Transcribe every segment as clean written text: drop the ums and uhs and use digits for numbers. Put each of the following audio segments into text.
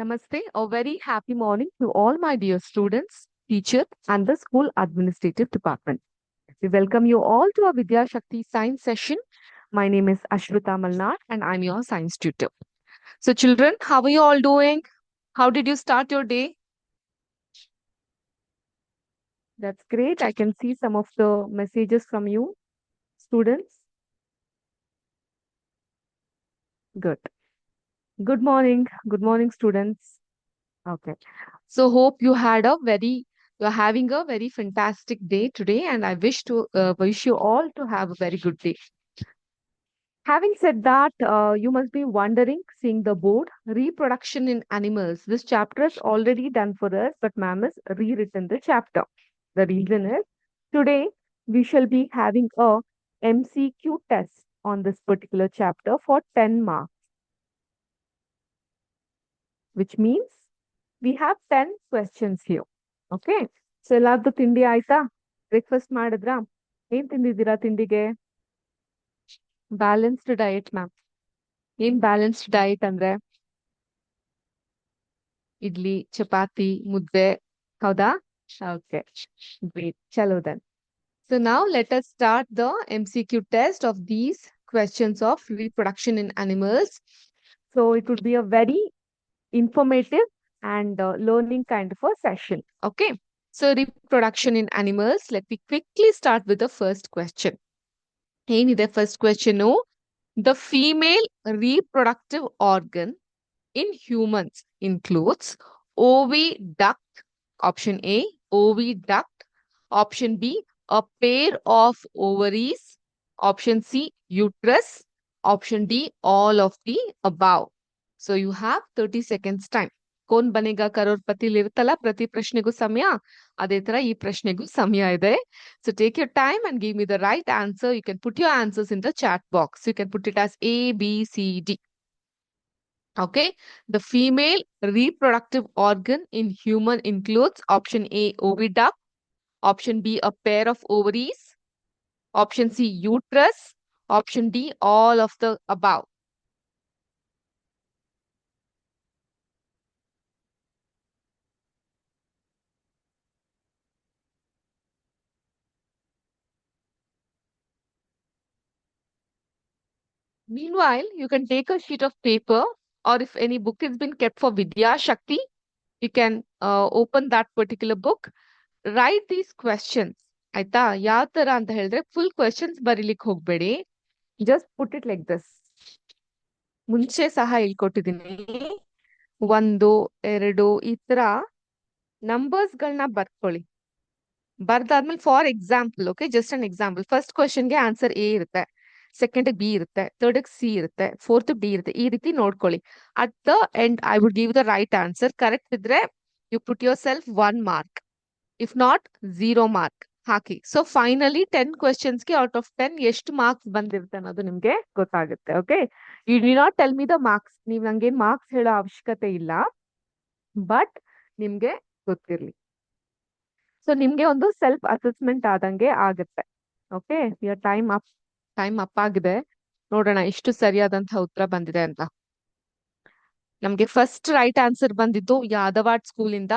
Namaste. A very happy morning to all my dear students, teachers, and the school administrative department. We welcome you all to our Vidya Shakti science session. My name is Ashruta Malnar and I'm your science tutor. So, children, how are you all doing? How did you start your day? That's great. I can see some of the messages from you, students. Good. Good morning. Good morning, students. Okay. So hope you're having a very fantastic day today, and I wish you all to have a very good day. Having said that, you must be wondering, seeing the board, reproduction in animals. This chapter is already done for us, but ma'am has rewritten the chapter. The reason is today we shall be having a MCQ test on this particular chapter for 10 marks, which means we have 10 questions here. Okay so ಎಲ್ಲಾರ್ದು ತಿಂಡಿ ಆಯ್ತಾ breakfast ಮಾಡಿದ್ರಾ ಏನ್ ತಿಂದಿದ್ದೀರಾ ತಿಂಡಿಗೆ balanced diet ma'am ಏನ್ balanced diet ಅಂದ್ರೆ ಇಡ್ಲಿ ಚಪಾತಿ ಮುದ್ದೆ ಹೌದಾ ಓಕೆ ಗ್ರೇಟ್ ಚಲೋ ದೆನ್ ಸೊ ನಾವು let us start the MCQ test of these questions of reproduction in animals. So it would be a very informative and learning kind of a session. Okay. So reproduction in animals. Let me quickly start with the first question. The first question. The female reproductive organ in humans includes oviduct. Option A, oviduct. Option B, a pair of ovaries. Option C, uterus. Option D, all of the above. So you have 30 seconds time. Kaun Banega ಕರೋಡ್ಪತಿಲಿ ಇರುತ್ತಲ್ಲ ಪ್ರತಿ ಪ್ರಶ್ನೆಗೂ ಸಮಯ ಅದೇ ತರ ಈ ಪ್ರಶ್ನೆಗೂ ಸಮಯ ಇದೆ. So take your time and give me the right answer. You can put your answers in the chat box. You can put it as ABCD. Okay, the female reproductive organ in human includes option A, oviduct. Option B, a pair of ovaries. Option C, uterus. Option D, all of the above. Meanwhile, you can take a sheet of paper, or if any book has been kept for Vidya Shakti, you can open that particular book. Write these questions. ಆಯ್ತಾ ಯಾವ ತರ ಅಂತ ಹೇಳಿದ್ರೆ full questions ಬರೀಲಿಕ್ಕೆ ಹೋಗ್ಬೇಡಿ. Just put it like this. ಮುಂಚೆ ಸಹ ಹೇಳ್ಕೊಟ್ಟಿದ್ದೀನಿ. 1, 2 ಈ ತರ ನಂಬರ್ಸ್ ಗಳನ್ನ ಬರ್ಕೊಳ್ಳಿ. ಬರ್ದಾದ್ಮೇಲೆ for example, okay, just an example. First ಕ್ವೆಶನ್ಗೆ ಆನ್ಸರ್ A ಇರುತ್ತೆ, ಸೆಕೆಂಡ್ B ಇರುತ್ತೆ, ಥರ್ಡ್ C ಇರುತ್ತೆ, ಫೋರ್ತ್ D ಇರುತ್ತೆ. ಈ ರೀತಿ ನೋಡ್ಕೊಳ್ಳಿ. At the end I would give the right answer. Correct ಇದ್ರೆ you put yourself 1 mark. If not 0 mark ಹಾಕಿ. ಸೊ ಫೈನಲಿ 10 ಕ್ವೆಶನ್ಸ್ಗೆ ಔಟ್ ಆಫ್ 10 ಎಷ್ಟು ಮಾರ್ಕ್ಸ್ ಬಂದಿರುತ್ತೆ ಅನ್ನೋದು ನಿಮ್ಗೆ ಗೊತ್ತಾಗುತ್ತೆ. Okay, you didn't tell me the marks. ನೀವು ನಂಗೇನ್ marks ಹೇಳೋ ಅವಶ್ಯಕತೆ ಇಲ್ಲ, ಬಟ್ ನಿಮ್ಗೆ ಗೊತ್ತಿರ್ಲಿ. ಸೊ ನಿಮ್ಗೆ ಒಂದು ಸೆಲ್ಫ್ ಅಸೆಸ್ಮೆಂಟ್ ಆದಂಗೆ ಆಗುತ್ತೆ. ಓಕೆ, ಟೈಮ್ ಅಪ್ ಆಗಿದೆ. ನೋಡೋಣ ಎಷ್ಟು ಸರಿಯಾದಂತಹ ಉತ್ತರ ಬಂದಿದೆ ಅಂತ. ನಮ್ಗೆ ಫಸ್ಟ್ ರೈಟ್ ಆನ್ಸರ್ ಬಂದಿದ್ದು ಯಾದವಾಡ್ ಸ್ಕೂಲ್ ಇಂದ.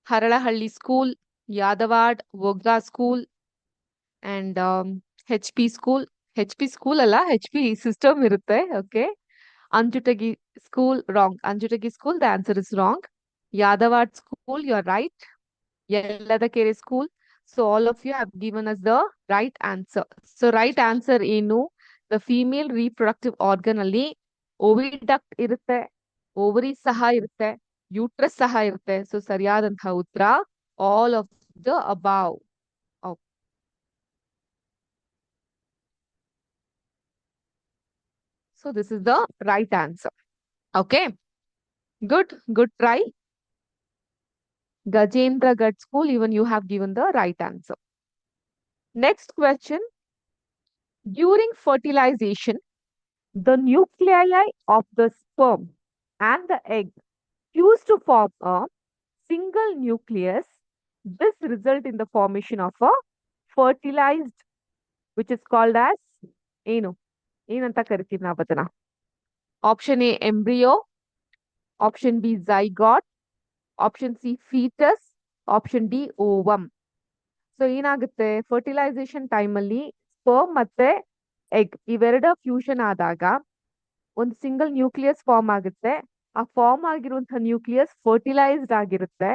Haralahalli school, Yadawad, Vogga school and HP school. HP school ಅಲ್ಲ, HP ಸಿಸ್ಟಮ್ ಇರುತ್ತೆ. Okay, Anjutagi school wrong. Anjutagi school the answer is wrong. Yadawad school you are right. Yelladakere school. So all of you have given us the right answer. So right answer ಏನು? The female reproductive organ ಅಲ್ಲಿ oviduct ಇರುತ್ತೆ, ovaries ಸಹ ಇರುತ್ತೆ, uterus ಸಹ ಇರುತ್ತೆ. So ಸರಿಯಾದಂತಹ ಉತ್ತರ all of the above. Okay. So this is the right answer. Okay. Good try. Gajendra Gad School, even you have given the right answer. Next question. During fertilization, the nuclei of the sperm and the egg fuse to form a single nucleus. This result in the formation of a fertilized, which is called as ಏನು ಏನಂತ ಕರಿತೀವಿ ನಾವು ಅದನ್ನ? Option A, embryo. Option B, zygote. Option C, fetus. Option D, ovum. So ಏನಾಗುತ್ತೆ, fertilisation ಟೈಮಲ್ಲಿ sperm ಮತ್ತೆ egg ಇವೆರಡ fusion ಆದಾಗ ಒಂದು ಸಿಂಗಲ್ ನ್ಯೂಕ್ಲಿಯಸ್ ಫಾರ್ಮ್ ಆಗುತ್ತೆ. ಆ ಫಾರ್ಮ್ ಆಗಿರುವಂತಹ ನ್ಯೂಕ್ಲಿಯಸ್ ಫರ್ಟಿಲೈಸ್ಡ್ ಆಗಿರುತ್ತೆ.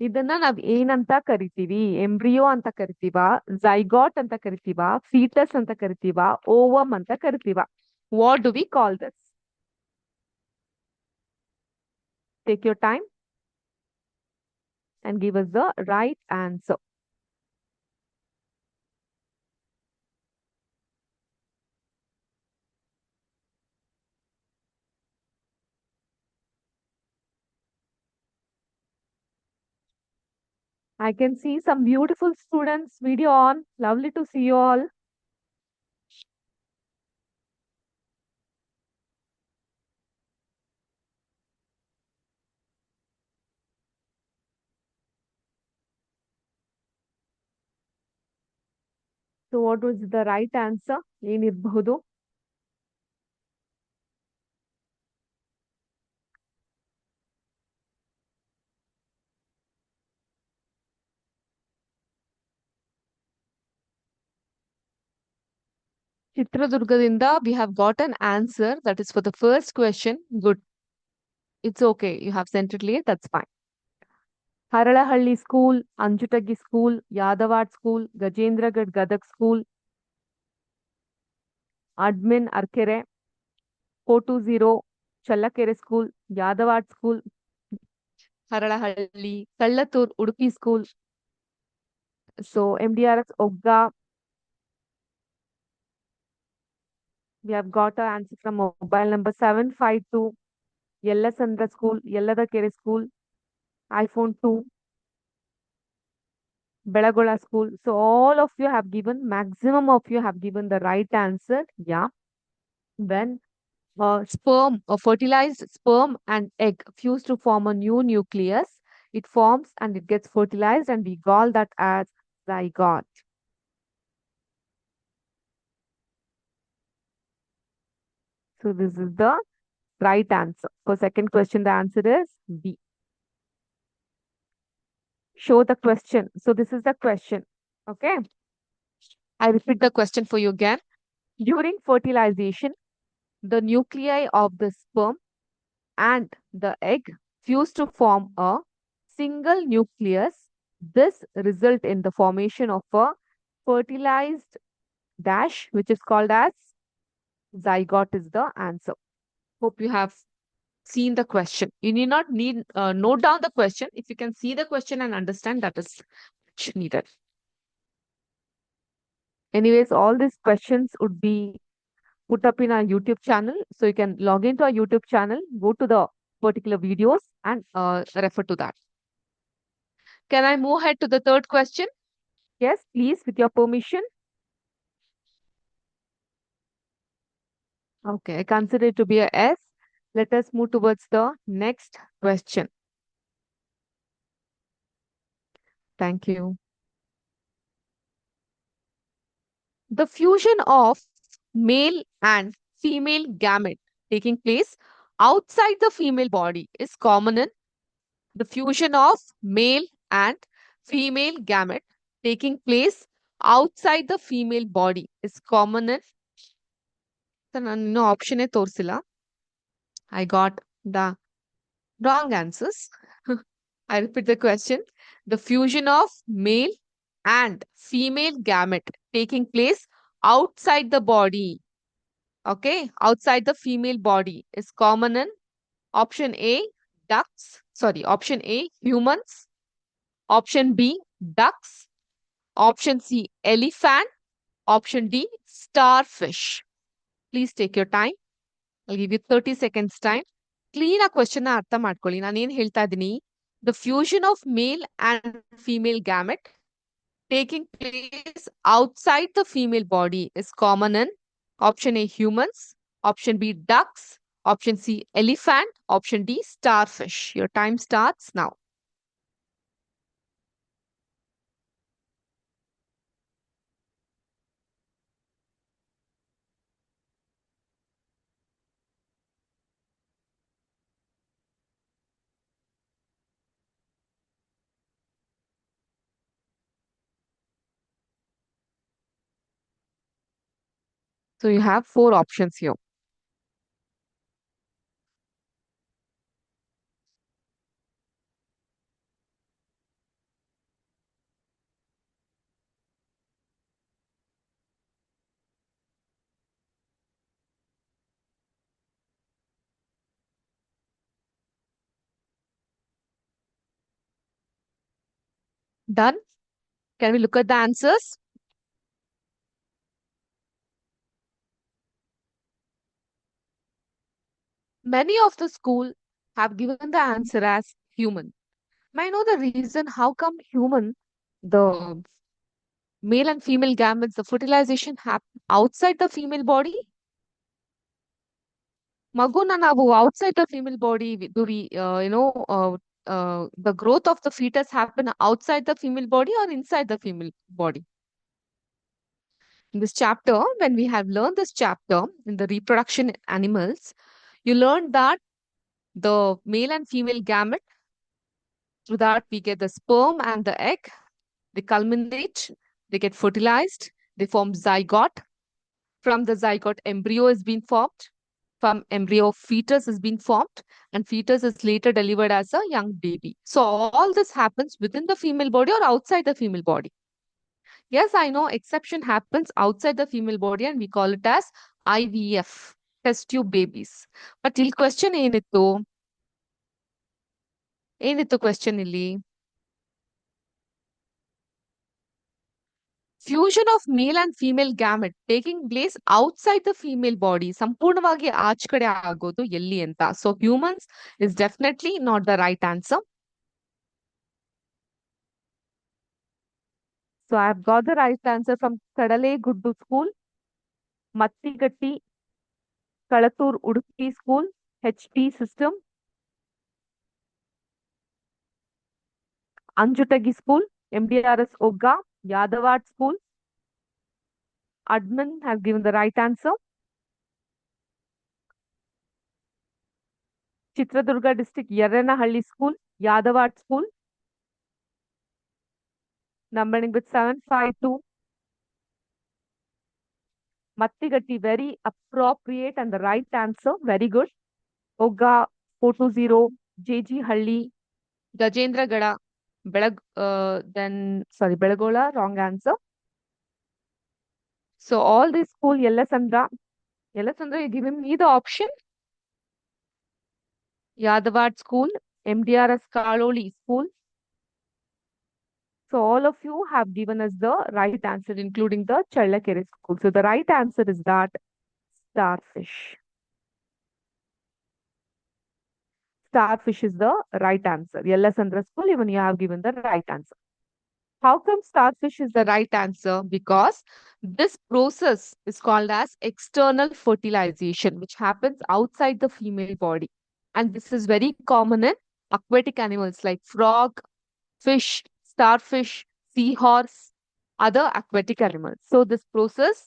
ಇದನ್ನ ನಾವ್ ಏನಂತ ಕರಿತೀವಿ? ಎಂಬ್ರಿಯೋ ಅಂತ ಕರಿತೀವ, ಝೈಗಾಟ್ ಅಂತ ಕರಿತೀವ, ಫೀಟಸ್ ಅಂತ ಕರಿತೀವ, ಓವಮ್ ಅಂತ ಕರಿತೀವ? What do we call this? Take your time and give us the right answer. I can see some beautiful students video on. Lovely to see you all. So what was the right answer? ಏನಿರಬಹುದು? Chitradurgadinda, we have got an answer. That is for the first question. Good. It's okay. You have sent it late. That's fine. Haralahalli School, Anjutagi School, Yadawad School, Gajendragad Gadak School, Admin Arkere, 420, Challakere School, Yadawad School, Haralahalli, Kallatur, Udupi School. So MDRS Ogga. We have got an answer from mobile number 752, Yellasandra School, Yelladakere School, iPhone 2, Belagola School. So all of you have given, maximum of you have given the right answer. Yeah. When sperm, a fertilized sperm and egg fuse to form a new nucleus, it forms and it gets fertilized, and we call that as zygote. So this is the right answer. For second question, the answer is B. Show the question. So this is the question. Okay. I repeat the question for you again. During fertilization, the nuclei of the sperm and the egg fuse to form a single nucleus. This result in the formation of a fertilized dash, which is called as zygote, is the answer. Hope you have seen the question. You need not note down the question. If you can see the question and understand, that is needed. Anyways, all these questions would be put up in our YouTube channel. So you can log into our YouTube channel, go to the particular videos and refer to that. Can I move ahead to the third question? Yes, please, with your permission. Okay, I consider it to be a S. Let us move towards the next question. Thank you. The fusion of male and female gamete taking place outside the female body is common in the fusion of male and female gamete taking place outside the female body is common in. ನಾನು option ತೋರಿಸಿಲ್ಲ. I got the wrong answers. I repeat the question. The fusion of male and female gamete taking place outside the body, okay, outside the female body is common in option A, ducks. Sorry, option A, humans. Option B, ducks. Option C, elephant. Option D, starfish. Please take your time. I'll give you 30 seconds time. Clean a question ಅರ್ಥ ಮಾಡ್ಕೊಳ್ಳಿ. ನಾನು ಏನ್ ಹೇಳ್ತಾ ಇದ್ದೀನಿ, the fusion of male and female gamete taking place outside the female body is common in option A, humans. Option B, ducks. Option C, elephant. Option D, starfish. Your time starts now. So you have four options here. Done? Can we look at the answers? Many of the school have given the answer as human. May I know the reason how come human, the male and female gametes, the fertilization happen outside the female body? Maguna ನಾವು outside the female body, do we, the growth of the fetus happen outside the female body or inside the female body? In this chapter, when we have learned this chapter in the reproduction in animals, you learned that the male and female gamete, through that we get the sperm and the egg, they culminate, they get fertilized, they form zygote. From the zygote, embryo is being formed. From embryo, fetus is being formed, and fetus is later delivered as a young baby. So all this happens within the female body or outside the female body. Yes, I know exception happens outside the female body, and we call it as IVF, test tube babies. But ಇಲ್ಲಿ question ಏನಿತ್ತು? ಏನಿತ್ತು question ಇಲ್ಲಿ? Fusion of male and female gamete taking place outside the female body, ಸಂಪೂರ್ಣವಾಗಿ ಆಚ್ ಕಡೆ ಆಗೋದು ಎಲ್ಲಿ ಅಂತ. So humans is definitely not the right answer. So I have got the right answer from Kadale Guddu School, Mattigatti, Kalatur Udupi School, HT System, Anjutagi School, MDRS Ogga, Yadavad School. Admin has given the right answer. Chitradurga District, Yaranahalli School, Yadavad School. Numbering with 752. Mattigatti, very appropriate and the right answer. Very good. Ogga 420, JG Halli, Gajendra Gada, Belagola, wrong answer. So all this school, Yellasandra, you're giving me the option. Yadavad School, MDRS Kaloli School. So all of you have given us the right answer, including the Challakere School. So the right answer is that starfish. Starfish is the right answer. Yellasandra School, even you have given the right answer. How come starfish is the right answer? Because this process is called as external fertilization, which happens outside the female body. And this is very common in aquatic animals like frog, fish, starfish, seahorse, other aquatic animals. So this process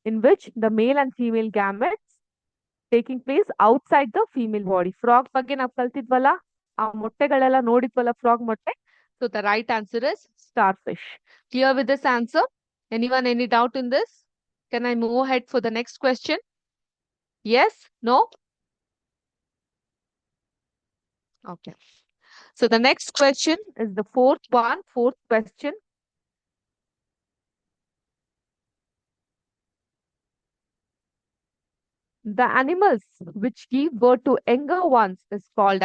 in which the male and female gametes taking place outside the female body. Frog ಬಗ್ಗೆ ನಾವು ಕಲ್ತಿದ್ವಲ್ಲ ಆ ಮೊಟ್ಟೆಗಳೆಲ್ಲ ನೋಡಿದ್ವಲ್ಲ frog ಮೊಟ್ಟೆ. So the right answer is starfish. Clear with this answer? Anyone any doubt in this? Can I move ahead for the next question? Yes? No? Okay. So the next question is the fourth question. The animals which give birth to younger ones is called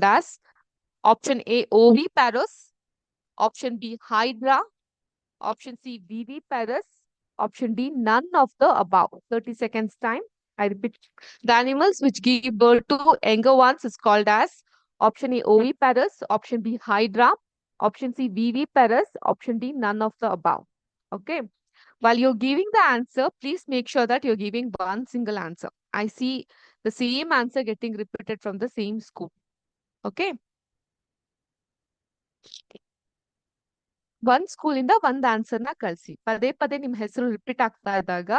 as option A, oviparous, option B, hydra, option C, viviparous, option D, none of the above. 30 seconds time. I repeat, the animals which give birth to younger ones is called as option A, oviparous, option B, hydra, option C, viviparous, option D, none of the above. Okay. While you're giving the answer, please make sure that you're giving one single answer. I see the same answer getting repeated from the same school. Okay. ಒಂದ್ ಸ್ಕೂಲಿಂದ ಒಂದ್ answer ನ ಕಳ್ಸಿ. ಪದೇ ಪದೇ ನಿಮ್ ಹೆಸರು repeat ಆಗ್ತಾ ಇದ್ದಾಗ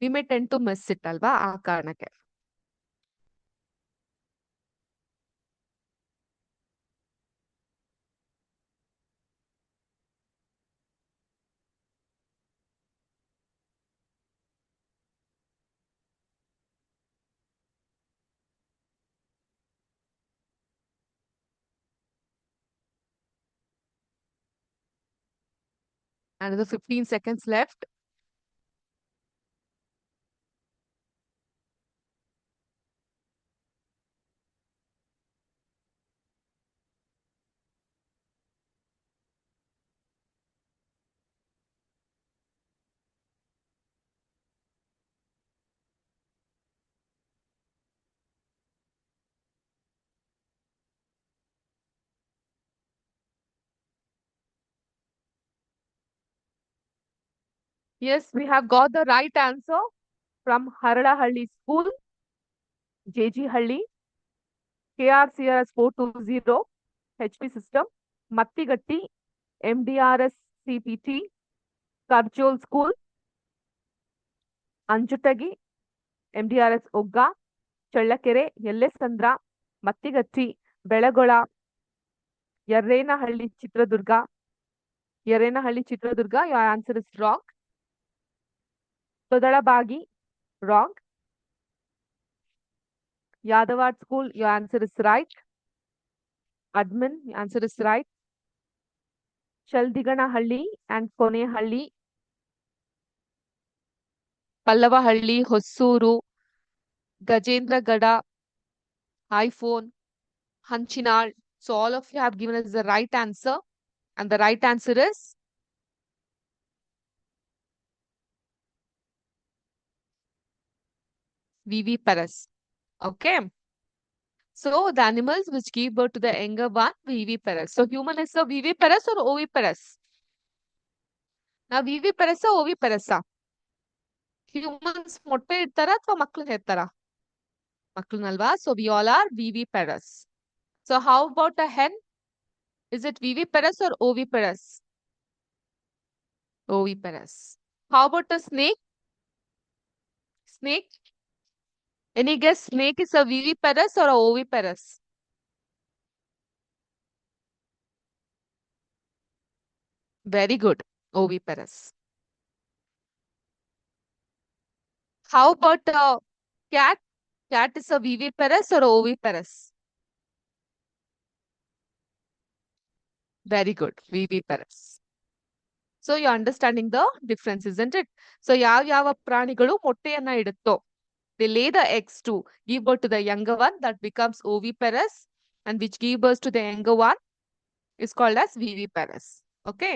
we may tend to miss it ಅಲ್ವಾ, ಆ ಕಾರಣಕ್ಕೆ. Another 15 seconds left. Yes, we have got the right answer from Haralahalli School, JG Halli, KRCRS 420, HP System, Mattigatti, MDRS CPT, Karjol School, Anjutagi, MDRS Ogga, Challakere, Yellesandra, Mattigatti, Belagola, Yarrenahalli Chitradurga, Yarrenahalli Chitradurga, your answer is wrong. Todalabagi, wrong. Yadawad School, your answer is right. Admin, your answer is right. Chaldiganahalli and Konehalli, Pallavahalli, Hossuru, Gajendragada, iPhone, Hanchinal. So all of you have given us the right answer. And the right answer is Viviparous. Okay. So the animals which give birth to the younger one, Viviparous. So human is a Viviparous or Oviparous? Now Viviparous or Oviparous? Humans ಮೊಟ್ಟೆ ಇಡ್ತಾರಾ ಅಥವಾ ಮಕ್ಕಳನ್ನ ಹೆರ್ತಾರಾ? ಮಕ್ಕಳನ್ನಲ್ವಾ? So we all are Viviparous. So how about a hen? Is it Viviparous or Oviparous? Oviparous. How about a snake? Snake? Any guess? Snake is a Viviparous or a Oviparous? Very good. Oviparous. How about a cat? Cat is a viviparous or oviparous? Very good. Viviparous. So you're understanding the difference, isn't it? So ಯಾವ ಪ್ರಾಣಿಗಳು ಮೊಟ್ಟೆಯನ್ನ ಇಡುತ್ತೋ, they lay the eggs to give birth to the younger one, that becomes oviparous, and which give birth to the younger one is called as viviparous. Okay.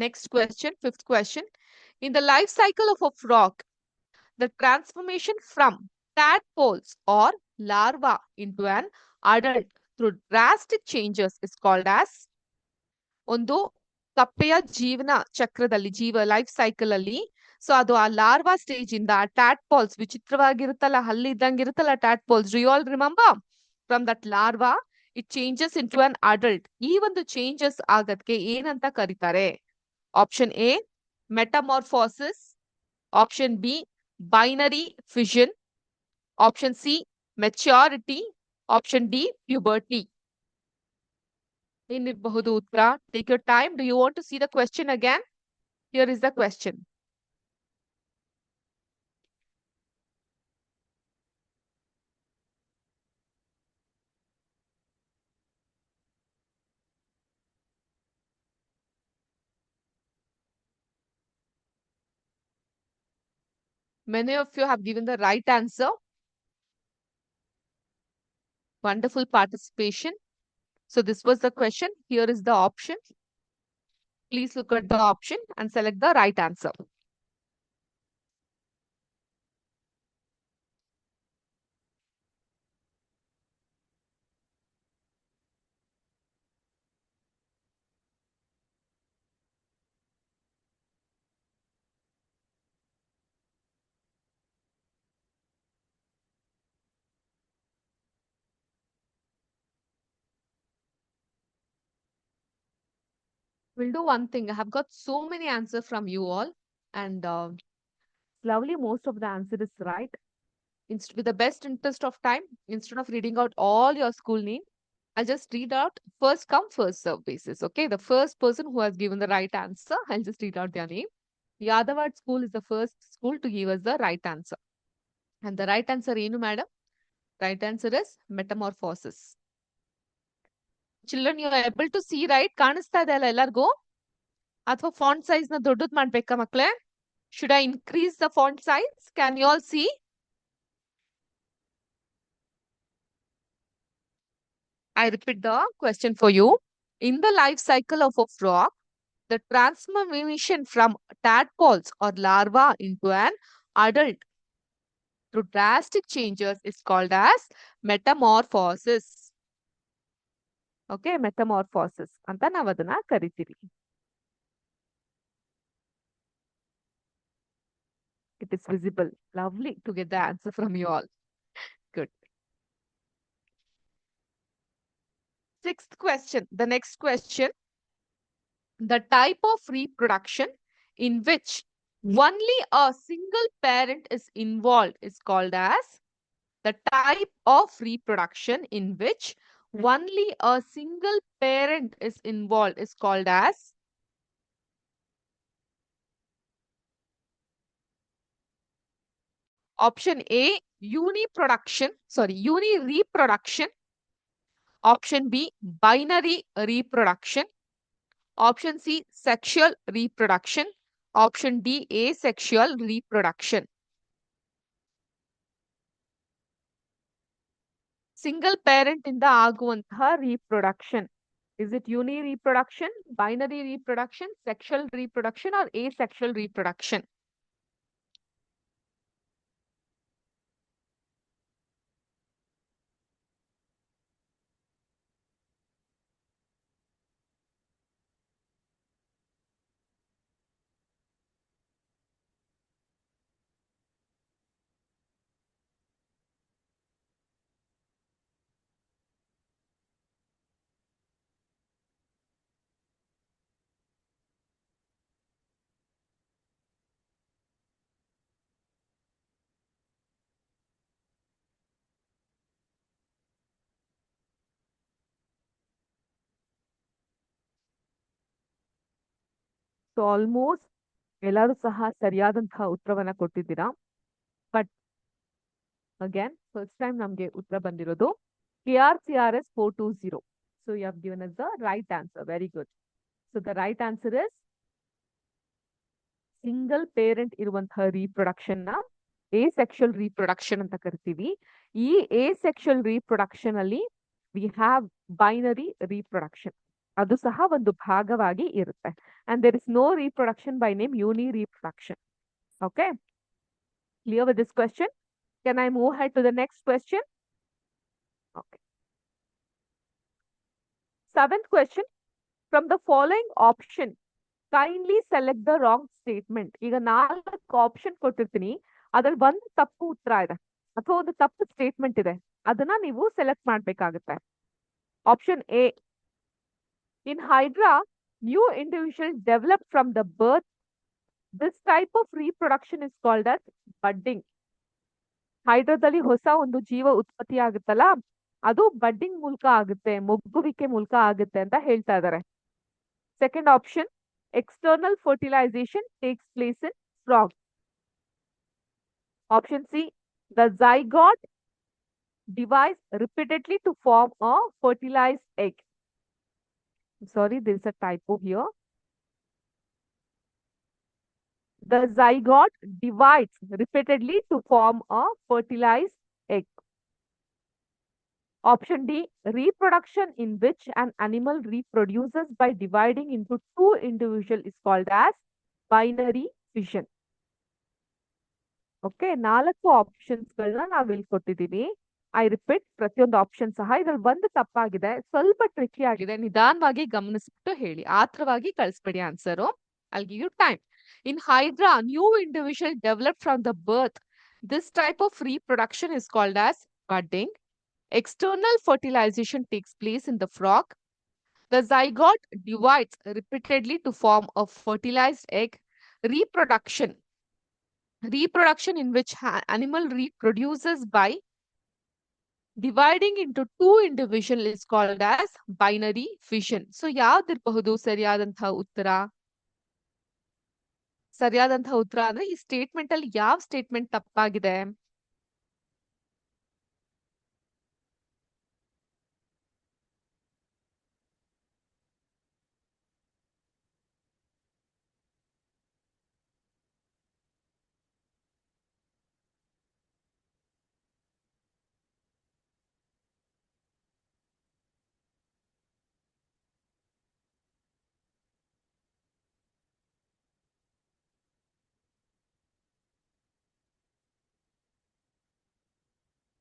Next question, fifth question. In the life cycle of a frog, the transformation from tadpoles or larva into an adult through drastic changes is called as ಒಂದು ಕಪ್ಪೆಯ ಜೀವನ ಚಕ್ರದಲ್ಲಿ life cycle ಅಲ್ಲಿ. So ಅದು ಆ larva stage ಇಂದ ಟ್ಯಾಟ್ಪಾಲ್ಸ್ ವಿಚಿತ್ರವಾಗಿರುತ್ತಲ್ಲ, ಹಲ್ಲಿ ಇದ್ದಂಗೆ ಇರುತ್ತಲ್ಲ tadpoles, do you all remember? From that larva it changes into an adult. ಈ ಒಂದು ಚೇಂಜಸ್ ಆಗದ್ಕೆ ಏನಂತ ಕರೀತಾರೆ? Option A metamorphosis, option B binary fission, option C maturity, option D puberty. ಏನಿರಬಹುದು ಉತ್ತರ? Take your time. Do you want to see the question again? Here is the question. Many of you have given the right answer. Wonderful participation. So this was the question. Here is the option. Please look at the option and select the right answer. We'll do one thing. I have got so many answers from you all, and lovely, most of the answer is right. With the best interest of time, instead of reading out all your school name, I'll just read out first come, first serve basis. Okay, the first person who has given the right answer, I'll just read out their name. Yadavad School is the first school to give us the right answer. And the right answer, madam? Right answer is metamorphosis. Children, you are able to see, right? ಕಾಣಿಸ್ತಾ ಇದೆ ಅಲ್ಲ ಎಲ್ಲರಿಗೂ? ಅಥವಾ font size ನ ದೊಡ್ಡದ್ ಮಾಡ್ಬೇಕಾ ಮಕ್ಳೇ? Should I increase the font size? Can you all see? I repeat the question for you. In the life cycle of a frog, the transformation from tadpoles or larva into an adult through drastic changes is called as metamorphosis. Okay, metamorphosis ಅಂತ ನಾವು ಅದನ್ನ ಕರಿತೀವಿ. It is visible. Lovely to get the answer from you all. Good. Sixth question. The next question. The type of reproduction in which only a single parent is involved is called as the type of reproduction in which only a single parent is involved is called as option A, uni-reproduction. Option B, binary reproduction. Option C, sexual reproduction. Option D, asexual reproduction. Single parent ಇಂದ ಆಗುವಂತಹ reproduction. Is it uni reproduction, binary reproduction, sexual reproduction or asexual reproduction? So almost ಎಲ್ಲರೂ ಸಹ ಸರಿಯಾದಂತಹ ಉತ್ತರವನ್ನ ಕೊಟ್ಟಿದ್ದೀರಾ. But again first time ನಮ್ಗೆ ಉತ್ತರ ಬಂದಿರೋದು KRCRS 420. So you have given us the right answer. Very good. So the right answer is single parent ಇರುವಂತಹ reproduction ನ asexual reproduction ಅಂತ ಕರಿತೀವಿ. ಈ asexual reproduction ಅಲ್ಲಿ we have binary reproduction. ಅದು ಸಹ ಒಂದು ಭಾಗವಾಗಿ ಇರುತ್ತೆ. And there is no reproduction by name uni reproduction. Okay. Clear with this question? Can I move ahead to the next question? Okay. Seventh question. From the following option, kindly select the wrong statement. ಈಗ 4 option ಕೊಟ್ಟಿರ್ತೀನಿ, ಅದ್ರಲ್ಲಿ ಒಂದು ತಪ್ಪು ಉತ್ತರ ಇದೆ ಅಥವಾ ಒಂದು ತಪ್ಪು ಸ್ಟೇಟ್ಮೆಂಟ್ ಇದೆ, ಅದನ್ನ ನೀವು ಸೆಲೆಕ್ಟ್ ಮಾಡ್ಬೇಕಾಗುತ್ತೆ. Option A, in hydra new individual develop from the birth. This type of reproduction is called as budding. ಹೈಡ್ರಾದಲ್ಲಿ ಹೊಸ ಒಂದು ಜೀವ ಉತ್ಪತ್ತಿ ಆಗುತ್ತಲ್ಲ, ಅದು ಬಡ್ಡಿಂಗ್ ಮೂಲಕ ಆಗುತ್ತೆ, ಮೊಗ್ಗುವಿಕೆ ಮೂಲಕ ಆಗುತ್ತೆ ಅಂತ ಹೇಳ್ತಾ ಇದ್ದಾರೆ. Second option, external fertilization takes place in frog. Option C, the zygote divides repeatedly to form a fertilized egg. I'm sorry, there is a typo here. The zygote divides repeatedly to form a fertilized egg. Option D, reproduction in which an animal reproduces by dividing into two individuals is called as binary fission. Okay, 4 options ಗಳನ್ನ ನಾವು ಇಲ್ಲಿ ಕೊಟ್ಟಿದ್ದೀವಿ. I repeat, ಪ್ರತಿಯೊಂದು option ಸಹ ಇದ್ರಲ್ಲಿ ಒಂದು ತಪ್ಪಾಗಿದೆ, ಸ್ವಲ್ಪ ಟ್ರಿಕಿ ಆಗಿದೆ, ನಿಧಾನವಾಗಿ ಗಮನಿಸ್ಬಿಟ್ಟು ಹೇಳಿ, ಆತ್ರವಾಗಿ ಕಳಿಸ್ಬೇಡಿ answer. I'll give you time. In Hydra, new individual developed from the birth. This type of reproduction is called as budding. External fertilization takes place in the frog. The zygote divides repeatedly to form a fertilized egg. Reproduction in which animal reproduces by dividing into two individuals is called as binary fission. So ಯಾವ್ದಿರಬಹುದು ಸರಿಯಾದಂತಹ ಉತ್ತರ? ಸರಿಯಾದಂತಹ ಉತ್ತರ ಅಂದ್ರೆ ಈ statement ಅಲ್ಲಿ ಯಾವ statement ತಪ್ಪಾಗಿದೆ?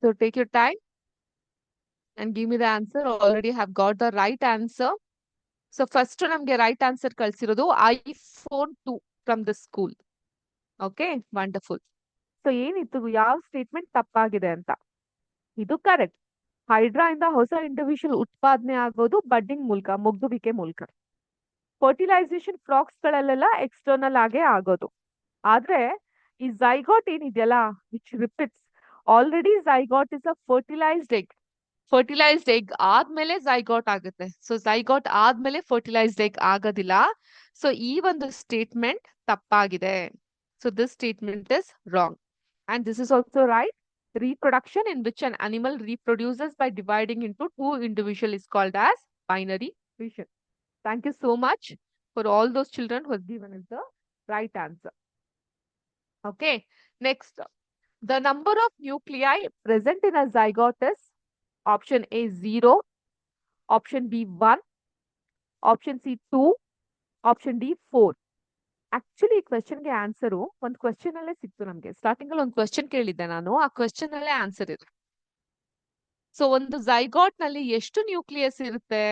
So take your time and give me the answer. Already have got the right answer. So first ನಮ್ಗೆ right answer ಕಳ್ಸಿರೋದು iPhone 2 from the school. Okay, wonderful. So ಏನಿತ್ತು ಯಾವ ಸ್ಟೇಟ್ಮೆಂಟ್ ತಪ್ಪಾಗಿದೆ ಅಂತ. ಇದು ಕರೆಕ್ಟ್. ಹೈಡ್ರಾ ಇಂದ ಹೊಸ ಇಂಡಿವಿಜುವಲ್ ಉತ್ಪಾದನೆ ಆಗೋದು ಬಡ್ಡಿಂಗ್ ಮೂಲಕ, ಮೊಗ್ಗುವಿಕೆ ಮೂಲಕ. ಫರ್ಟಿಲೈಸೇಷನ್ ಫ್ರಾಕ್ಸ್ ಗಳಲ್ಲೆಲ್ಲ ಎಕ್ಸ್ಟರ್ನಲ್ ಆಗೇ ಆಗೋದು. ಆದ್ರೆ ಈ ಝೈಗಾಟ್ ಏನಿದೆಯಲ್ಲ, which repeats, already zygote is a fertilised egg ಆದ್ಮೇಲೆ ಝೈಗಾಟ್ ಆಗುತ್ತೆ. ಸೊ ಝೈಗಾಟ್ ಆದ್ಮೇಲೆ ಫರ್ಟಿಲೈಸ್ಡ್ ಎಗ್ ಆಗೋದಿಲ್ಲ. ಸೊ ಈ ಒಂದು ಸ್ಟೇಟ್ಮೆಂಟ್ ತಪ್ಪಾಗಿದೆ. So this statement is wrong. And this is also right. Reproduction in which an animal reproduces by dividing into two individuals is called as binary fission. Thank you so much for all those children who have given us the right answer. Okay, next. The number of nuclei present in a zygote is option A 0, option B 1, option C 2, option D 4. Actually ಈ ಕ್ವೆಶನ್ಗೆ answer ಒಂದು question ಅಲ್ಲೇ ಸಿಕ್ತು ನಮ್ಗೆ. Starting ಅಲ್ಲಿ ಒಂದು question ಕೇಳಿದ್ದೆ ನಾನು, ಆ ಕ್ವೆಶನ್ ಅಲ್ಲೇ ಆನ್ಸರ್ ಇದೆ. ಸೊ ಒಂದು ಝೈಗಾಟ್ ನಲ್ಲಿ ಎಷ್ಟು ನ್ಯೂಕ್ಲಿಯಸ್ ಇರುತ್ತೆ?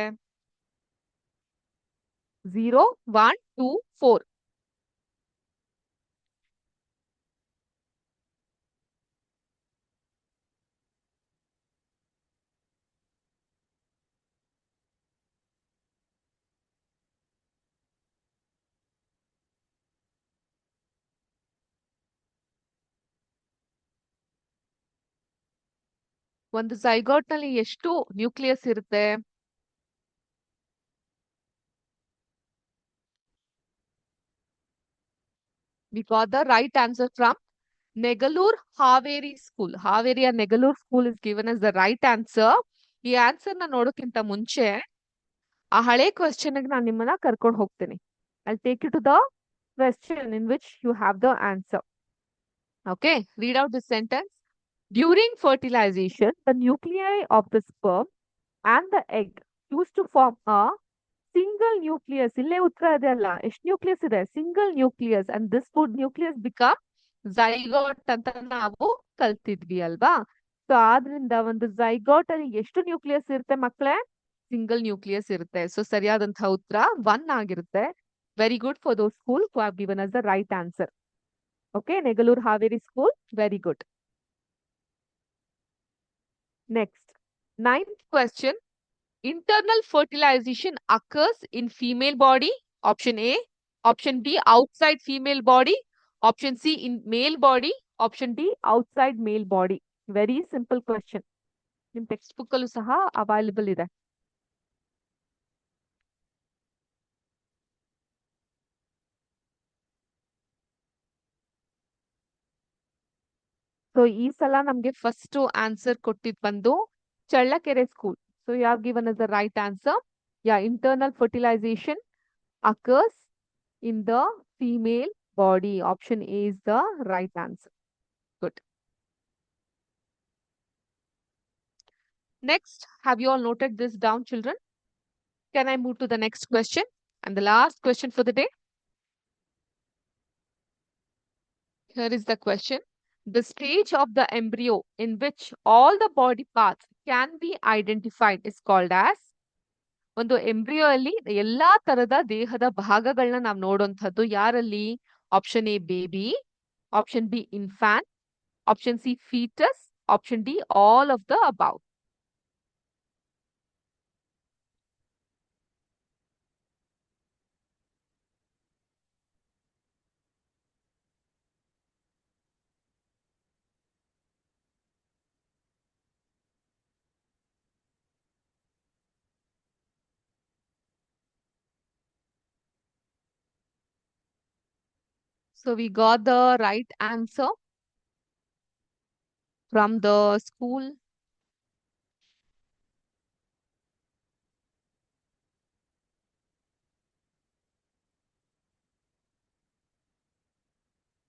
0, 1, 2, 4. ಒಂದು ಝೈಗಾಟ್ ನಲ್ಲಿ ಎಷ್ಟು ನ್ಯೂಕ್ಲಿಯಸ್ ಇರುತ್ತೆ? We got the right answer from Negalur Haveri School. Haveriya Negalur School is given as the right answer. ಈ ಆನ್ಸರ್ ನ ನೋಡೋಕ್ಕಿಂತ ಮುಂಚೆ ಆ ಹಳೆ ಕ್ವೆಶ್ಚನ್ ನಾನು ನಿಮ್ಮನ್ನ ಕರ್ಕೊಂಡು ಹೋಗ್ತೇನೆ. I'll take you to the question in which you have the answer. Okay, read out this sentence. During fertilization, the nuclei of the sperm and the egg used to form a single nucleus. ಇಲ್ಲೇ ಉತ್ತರ ಇದೆ ಅಲ್ಲ, ಎಷ್ಟು nucleus ಇದೆ? Single nucleus. And this would nucleus become zygote ಅಂತ ನಾವು ಕಲ್ತಿದ್ವಿ ಅಲ್ವಾ? So ಆದ್ರಿಂದ ಒಂದು ಝೈಗಾಟ್ ಅಲ್ಲಿ ಎಷ್ಟು ನ್ಯೂಕ್ಲಿಯಸ್ ಇರುತ್ತೆ ಮಕ್ಕಳೇ? ಸಿಂಗಲ್ ನ್ಯೂಕ್ಲಿಯಸ್ ಇರುತ್ತೆ. ಸೊ ಸರಿಯಾದಂತಹ ಉತ್ತರ 1 ಆಗಿರುತ್ತೆ. Very good for those school who have given us the right answer. Okay, Negalur Haveri school, very good. Next, 9th question. Internal fertilization occurs in female body. Option A. Option B, outside female body. Option C, in male body. Option D, outside male body. Very simple question. ನಿಮ್ಮ text book ಅಲ್ಲೂ ಸಹ available ಇದೆ. So ಈ ಸಲ ನಮ್ಗೆ first answer ಕೊಟ್ಟಿದ್ ಬಂದು Challakere school. So you have given us the right answer. Yeah, internal fertilisation occurs in the female body. Option A is the right answer. Good. Next, have you all noted this down, children? Can I move to the next question? And the last question for the day. Here is the question. The stage of the embryo in which all the body parts can be identified is called as. ಒಂದು embryo ಅಲ್ಲಿ ಎಲ್ಲಾ ತರದ ದೇಹದ ಭಾಗಗಳನ್ನ ನಾವು ನೋಡುವಂತದ್ದು ಯಾರಲ್ಲಿ? Option A baby, option B infant, option C foetus, option D all of the above. So we got the right answer from the school.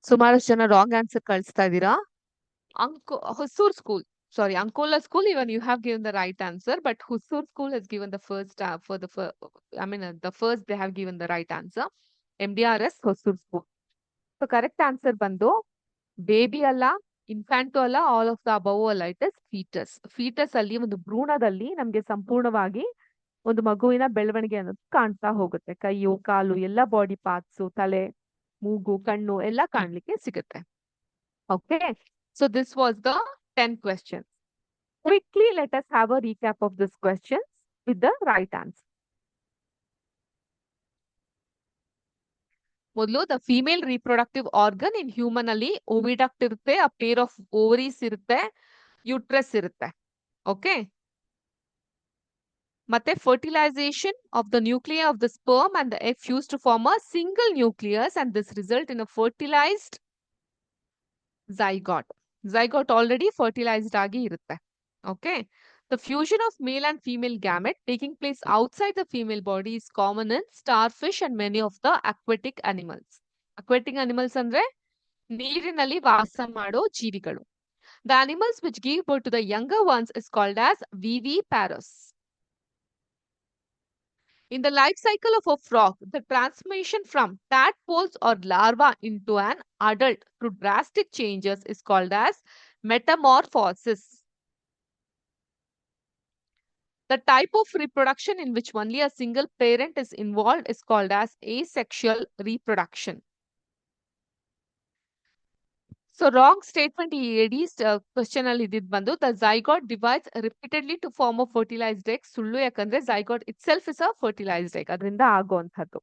ಸುಮಾರಷ್ಟು ಜನ ರಾಂಗ್ ಆನ್ಸರ್ ಕಳಿಸ್ತಾ ಇದ್ದೀರಾ. Hosur school, sorry, Ankola school, even you have given the right answer, but Hosur school has given the first the first they have given the right answer. MDRS Hosur school. So correct answer ಬಂದು baby ಅಲ್ಲ, ಇನ್ಫ್ಯಾಂಟು ಅಲ್ಲ, all of the above ಅಲ್ಲ, it is foetus. Foetus ಅಲ್ಲಿ ಒಂದು ಭ್ರೂಣದಲ್ಲಿ ನಮ್ಗೆ ಸಂಪೂರ್ಣವಾಗಿ ಒಂದು ಮಗುವಿನ ಬೆಳವಣಿಗೆ ಅನ್ನೋದು ಕಾಣ್ತಾ ಹೋಗುತ್ತೆ. ಕೈಯು, ಕಾಲು, ಎಲ್ಲ ಬಾಡಿ ಪಾರ್ಟ್ಸು, ತಲೆ, ಮೂಗು, ಕಣ್ಣು ಎಲ್ಲ ಕಾಣ್ಲಿಕ್ಕೆ ಸಿಗುತ್ತೆ. Okay, so this was the 10 questions. Quickly, let us have a recap of these questions with the right answer. ಮೊದಲು the female reproductive organ in human ಅಲ್ಲಿ ಓವಿಡಕ್ಟ್ ಇರುತ್ತೆ, ಆ ಪೇರ್ ಆಫ್ ಓವರೀಸ್ ಇರುತ್ತೆ, ಯೂಟ್ರಸ್ ಇರುತ್ತೆ. ಓಕೆ, ಮತ್ತೆ fertilisation of the nuclear of the sperm and the egg fuse to form a single nucleus and this result in a fertilised zygote. Zygote already fertilized agi irutte. Okay. The fusion of male and female gamete taking place outside the female body is common in starfish and many of the aquatic animals. Aquatic animals andre ನೀರಿನಲ್ಲಿ ವಾಸ ಮಾಡೋ ಜೀವಿಗಳು. The animals which give birth to the younger ones is called as viviparous. In the life cycle of a frog, the transformation from tadpoles or larva into an adult through drastic changes is called as metamorphosis. The type of reproduction in which only a single parent is involved is called as asexual reproduction. So wrong statement ಈ ಎಡೀಸ್ question ಅಲ್ಲಿ ಇದ್ದಿದ್ ಬಂದು the zygote divides repeatedly to form a fertilized egg. ಸುಳ್ಳು, ಯಾಕಂದ್ರೆ zygote itself is a fertilized egg. ಅದರಿಂದ ಆಗುವಂಥದ್ದು.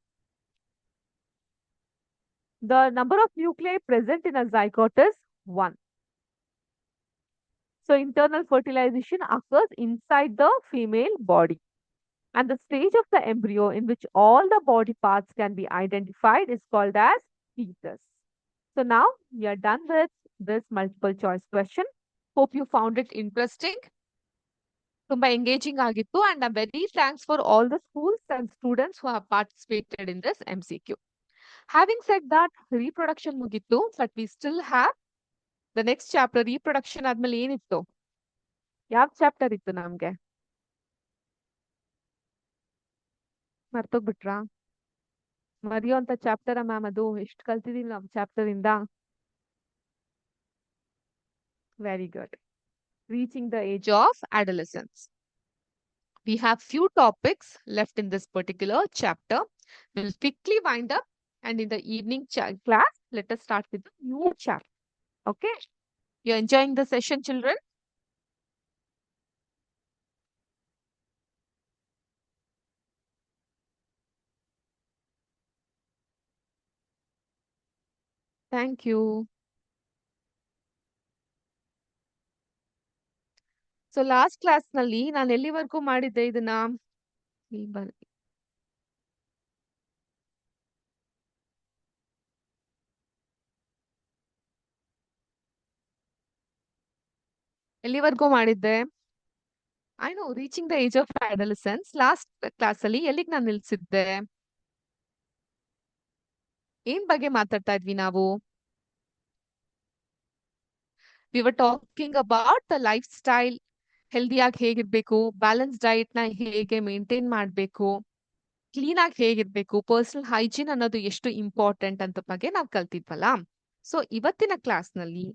The number of nuclei present in a zygote is 1. So internal fertilization occurs inside the female body. And the stage of the embryo in which all the body parts can be identified is called as fetus. So now we are done with this multiple choice question. Hope you found it interesting. Tumba engaging agittu, and I'm very thanks for all the schools and students who have participated in this MCQ. Having said that, reproduction mugittu, but we still have the next chapter, reproduction ಆದ್ಮೇಲೆ ಏನಿತ್ತು? ಯಾವ chapter ಇತ್ತು ನಮ್ಗೆ? ಮರ್ತೋಗ್ಬಿಟ್ರಾ? ಮರೆಯುವಂತ ಚಾಪ್ಟರ ma'am ಅದು? ಎಷ್ಟು ಕಲ್ತಿದೀವಿ ನಾವು chapter ಇಂದ? Very good. Reaching the age of adolescence. We have few topics left in this particular chapter. We'll quickly wind up, and in the evening class, let us start with the new chapter. Okay? You're enjoying the session, children? Thank you. So last class ನಲ್ಲಿ ನಾನು ಎಲ್ಲಿವರೆಗೂ ಮಾಡಿದ್ದೆ ಇದನ್ನ? ಎಲ್ಲಿವರೆಗೂ ಮಾಡಿದ್ದೆ? I know, reaching the age of adolescence last class ಅಲ್ಲಿ ಎಲ್ಲಿಗೆ ನಾನು ನಿಲ್ಸಿದ್ದೆ? ಏನ್ ಬಗ್ಗೆ ಮಾತಾಡ್ತಾ ಇದ್ವಿ ನಾವು? We were talking about the lifestyle, ಹೆಲ್ದಿಯಾಗಿ ಹೇಗಿರ್ಬೇಕು, ಬ್ಯಾಲೆನ್ಸ್ ಡಯಟ್ ನ ಹೇಗೆ ಮೇಂಟೈನ್ ಮಾಡ್ಬೇಕು, ಕ್ಲೀನ್ ಆಗಿ ಹೇಗಿರ್ಬೇಕು, ಪರ್ಸನಲ್ ಹೈಜೀನ್ ಅನ್ನೋದು ಎಷ್ಟು ಇಂಪಾರ್ಟೆಂಟ್ ಅಂತ ಬಗ್ಗೆ ನಾವು ಕಲ್ತಿದ್ವಲ್ಲ. ಸೊ ಇವತ್ತಿನ ಕ್ಲಾಸ್ ನಲ್ಲಿ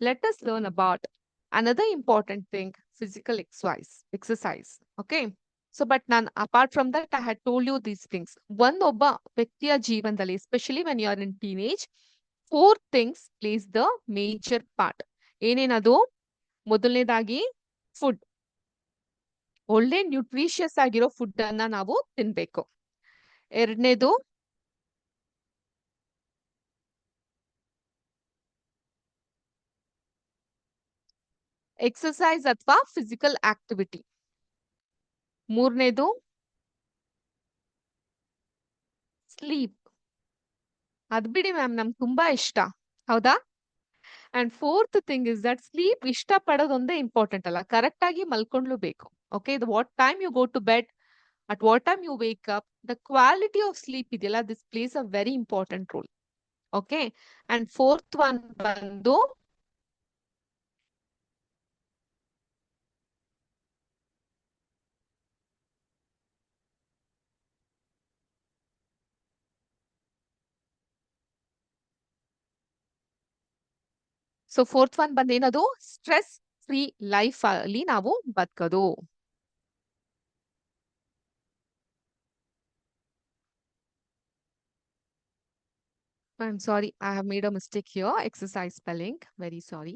let us learn about another important thing, physical exercise. Okay, so but ನಾನು apart from that I had told you these things. ಒಬ್ಬ ವ್ಯಕ್ತಿಯ ಜೀವನದಲ್ಲಿ, especially when you are in teenage, 4 things plays the major part. ಏನೇನದು? ಮೊದಲನೇದಾಗಿ food, ಒಳ್ಳೆ nutritious ಆಗಿರೋ food ಅನ್ನ ನಾವು ತಿನ್ಬೇಕು. ಎರಡನೇದು ಎಕ್ಸಸೈಸ್ ಅಥವಾ ಫಿಸಿಕಲ್ ಆಕ್ಟಿವಿಟಿ. ಮೂರನೇದು ಸ್ಲೀಪ್. ಅದ್ ಬಿಡಿ ಮ್ಯಾಮ್, ನಮ್ಗೆ ತುಂಬಾ ಇಷ್ಟ, ಹೌದಾ? And fourth thing is that sleep ಇಷ್ಟ ಪಡೋದೊಂದೇ ಇಂಪಾರ್ಟೆಂಟ್ ಅಲ್ಲ, ಕರೆಕ್ಟ್ ಆಗಿ ಮಲ್ಕೊಂಡ್ಲು okay, what time you go to bed, at what time you wake up, the quality of sleep ಇದೆಯಲ್ಲ, this place a very important role. Okay, and fourth one ಬಂದು so fourth one ಬಂದೇನದು stress free life ಅಲ್ಲಿ ನಾವು ಬದುಕೋದು. I'm sorry, I have made a mistake here. Exercise spelling. Very sorry.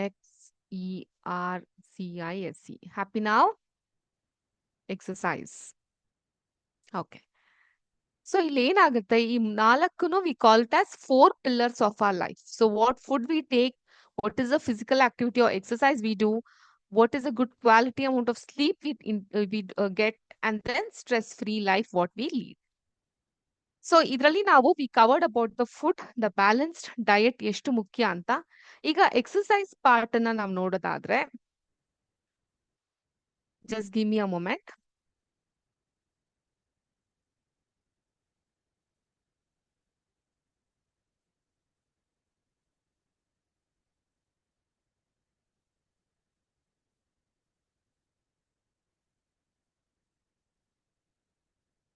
Exercise. Happy now? Exercise. Okay. So ಇಲ್ಲಿ ಏನಾಗುತ್ತೆ ಈ ನಾಲ್ಕುನು we call it as 4 pillars of our life. So what food we take, what is the physical activity or exercise we do, what is a good quality amount of sleep we get, and then stress-free life what we lead. So ಇದರಲ್ಲಿ ನಾವು we covered about the food, the balanced diet ಎಷ್ಟು ಮುಖ್ಯ ಅಂತ. ಈಗ exercise part ಅನ್ನ ನಾವು ನೋಡೋದಾದ್ರೆ, just give me a moment.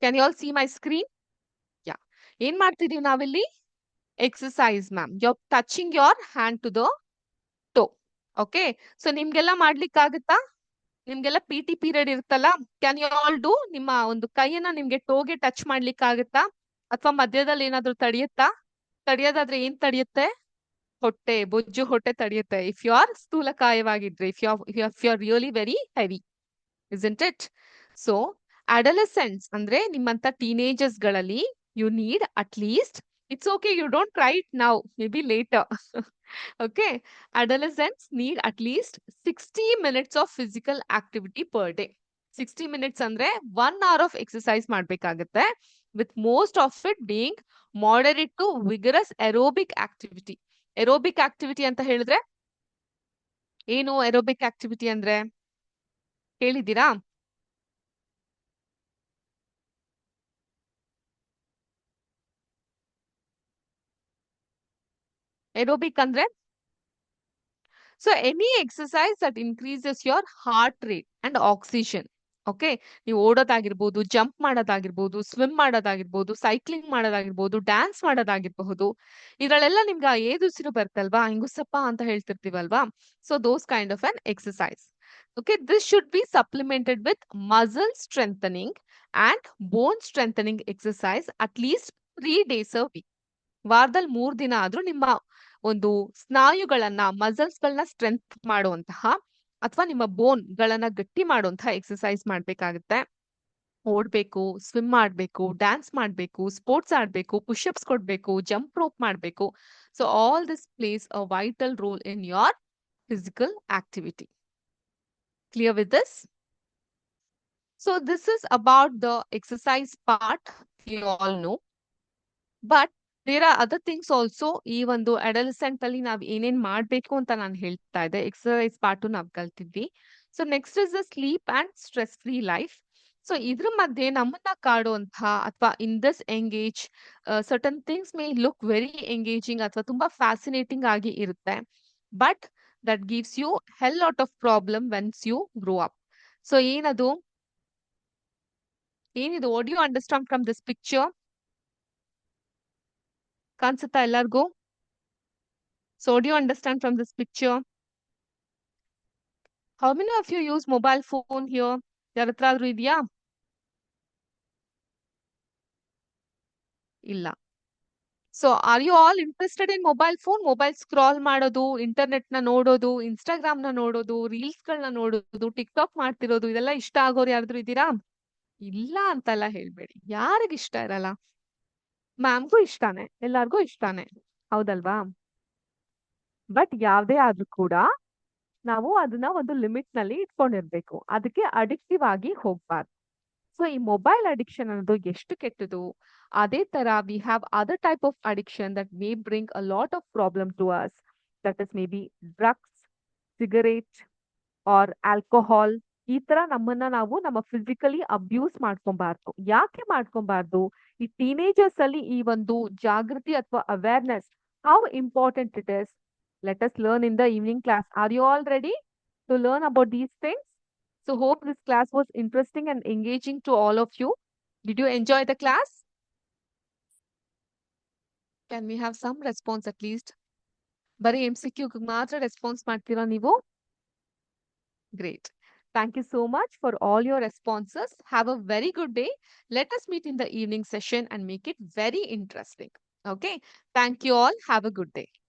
Can you all see my screen? Yeah. ಏನ್ ಮಾಡ್ತಿದೀವಿ ನಾವಿಲ್ಲಿ? Exercise ma'am. You touching your hand to the toe. Okay, so ನಿಮ್ಗೆಲ್ಲ ಮಾಡ್ಲಿಕ್ಕಾಗತ್ತಾ? ನಿಮ್ಗೆಲ್ಲ ಪಿ ಟಿ ಪೀರಿಯಡ್ ಇರುತ್ತಲ್ಲ, ಕ್ಯಾನ್ ಯು ಆಲ್ ಡೂ? ನಿಮ್ಮ ಒಂದು ಕೈಯನ್ನ ನಿಮ್ಗೆ ಟೋಗೆ ಟಚ್ ಮಾಡ್ಲಿಕ್ಕಾಗತ್ತಾ? ಅಥವಾ ಮಧ್ಯದಲ್ಲಿ ಏನಾದ್ರು ತಡೆಯುತ್ತಾ? ತಡೆಯೋದಾದ್ರೆ ಏನ್ ತಡೆಯುತ್ತೆ? ಹೊಟ್ಟೆ, ಬೊಜ್ಜು ಹೊಟ್ಟೆ ತಡೆಯುತ್ತೆ. ಇಫ್ ಯು ಆರ್ ಸ್ಥೂಲಕಾಯವಾಗಿದ್ರೆ, if you are really very heavy, isn't it? So adolescents ಅಂದ್ರೆ ನಿಮ್ಮಂತ ಟೀನೇಜರ್ಸ್ ಗಳಲ್ಲಿ you need at least, it's okay, you don't try it now, maybe later. Okay, adolescents need at least 60 minutes of physical activity per day. 60 minutes ಅಂದ್ರೆ 1 hour of exercise ಮಾಡ್ಬೇಕಾಗತ್ತೆ, with most of it being moderate to vigorous aerobic activity. Aerobic activity ಅಂತ ಹೇಳಿದ್ರೆ ಏನು? aerobic activity ಅಂದ್ರೆ ಹೇಳಿದ್ದೀರಾ? aerobic ಅಂದ್ರೆ so any exercise that increases your heart rate and oxygen. Okay, ನೀವು ಓಡೋದಾಗಿರ್ಬೋದು, ಜಂಪ್ ಮಾಡೋದಾಗಿರ್ಬೋದು, ಸ್ವಿಮ್ ಮಾಡೋದಾಗಿರ್ಬೋದು, ಸೈಕ್ಲಿಂಗ್ ಮಾಡೋದಾಗಿರ್ಬೋದು, ಡ್ಯಾನ್ಸ್ ಮಾಡೋದಾಗಿರ್ಬಹುದು. ಇದ್ರಲ್ಲೆಲ್ಲ ನಿಮ್ಗೆ ಏದುಸಿರು ಬರ್ತಲ್ವಾ, ಹಿಂಗುಸಪ್ಪ ಅಂತ ಹೇಳ್ತಿರ್ತೀವಲ್ವಾ. So those kind of an exercise. Okay, this should be supplemented with muscle strengthening and bone strengthening exercise at least 3 days a week. ವಾರದಲ್ಲಿ 3 ದಿನ ಆದ್ರೂ ನಿಮ್ಮ ಒಂದು ಸ್ನಾಯುಗಳನ್ನ, ಮಸಲ್ಸ್ ಗಳನ್ನ ಸ್ಟ್ರೆಂತ್ ಮಾಡುವಂತಹ ಅಥವಾ ನಿಮ್ಮ ಬೋನ್ ಗಳನ್ನ ಗಟ್ಟಿ ಮಾಡುವಂತಹ ಎಕ್ಸರ್ಸೈಸ್ ಮಾಡ್ಬೇಕಾಗತ್ತೆ. ಓಡ್ಬೇಕು, ಸ್ವಿಮ್ ಮಾಡ್ಬೇಕು, ಡ್ಯಾನ್ಸ್ ಮಾಡ್ಬೇಕು, ಸ್ಪೋರ್ಟ್ಸ್ ಆಡ್ಬೇಕು, ಪುಷಪ್ಸ್ ಕೊಡ್ಬೇಕು, ಜಂಪ್ ರೋಪ್ ಮಾಡ್ಬೇಕು. So all this place a vital role in your physical activity. Clear with this? So this is about the exercise part, you all know. But there are other things also. ಈ ಒಂದು adolescent ಅಲ್ಲಿ ನಾವ್ ಏನೇನ್ ಮಾಡ್ಬೇಕು ಅಂತ ನಾನು ಹೇಳ್ತಾ ಇದ್ದೆ. ಎಕ್ಸರ್ಸೈಸ್ ಪಾರ್ಟ್ ನಾವ್ ಕಲ್ತಿದ್ವಿ. So next is the sleep and stress free life. So ಇದ್ರ ಮಧ್ಯೆ ನಮ್ಮನ್ನ ಕಾಡುವಂತಹ ಅಥವಾ in this engage certain things may look very engaging ಅಥವಾ ತುಂಬಾ ಫ್ಯಾಸಿನೇಟಿಂಗ್ ಆಗಿ ಇರುತ್ತೆ. But that gives you hell lot of problem when you grow up. So ಏನಿದು? What you understand from this picture? ಕಾಣಿಸುತ್ತಾ ಎಲ್ಲರಿಗೂ? So what do you understand from this picture? How many of you use mobile phone here? ಯಾರ ಹತ್ರ ಆದ್ರೂ ಇದೆಯಾ? ಇಲ್ಲ. So are you all interested in mobile phone? Mobile scroll ಮಾಡೋದು, internet ನ ನೋಡೋದು, ಇನ್ಸ್ಟಾಗ್ರಾಮ್ ನ ನೋಡೋದು, ರೀಲ್ಸ್ ಗಳನ್ನ ನೋಡೋದು, ಟಿಕ್ ಟಾಕ್ ಮಾಡ್ತಿರೋದು, ಇದೆಲ್ಲ ಇಷ್ಟ ಆಗೋರು ಯಾರಾದ್ರೂ ಇದ್ದೀರಾ? ಇಲ್ಲ ಅಂತೆಲ್ಲ ಹೇಳ್ಬೇಡಿ. ಯಾರಿಗ ಇಷ್ಟ ಇರಲ್ಲ? ಮ್ಯಾಮ್ಗೂ ಇಷ್ಟಾನೆ, ಎಲ್ಲಾರ್ಗೂ ಇಷ್ಟಾನೆ, ಹೌದಲ್ವಾ? ಬಟ್ ಯಾವ್ದೇ ಆದ್ರೂ ಕೂಡ ನಾವು ಅದನ್ನ ಒಂದು ಲಿಮಿಟ್ ನಲ್ಲಿ ಇಟ್ಕೊಂಡಿರ್ಬೇಕು. ಅದಕ್ಕೆ ಅಡಿಕ್ಟಿವ್ ಆಗಿ ಹೋಗ್ಬಾರ್ದು. ಸೊ ಈ ಮೊಬೈಲ್ ಅಡಿಕ್ಷನ್ ಅನ್ನೋದು ಎಷ್ಟು ಕೆಟ್ಟದು, ಅದೇ ತರ we have other type of addiction that may bring a lot of problem to us. That is may be drugs, cigarette or alcohol. ಈ ತರ ನಮ್ಮನ್ನ ನಾವು ನಮ್ಮ ಫಿಸಿಕಲಿ ಅಬ್ಯೂಸ್ ಮಾಡ್ಕೊಬಾರ್ದು. ಯಾಕೆ ಮಾಡ್ಕೊಬಾರ್ದು? ಈ ಟೀನೇಜರ್ಸ್ ಅಲ್ಲಿ ಈ ಒಂದು ಜಾಗೃತಿ ಅಥವಾ awareness, how important it is. Let us learn in the evening class. Are you all ready to learn about these things? So hope this class was interesting and engaging to all of you. Did you enjoy the class? Can we have some response at least? ಬರೀ MCQ ಮಾತ್ರ response ಮಾಡ್ತೀರಾ ನೀವು? Great. Thank you so much for all your responses. Have a very good day. Let us meet in the evening session and make it very interesting. Okay. Thank you all. Have a good day.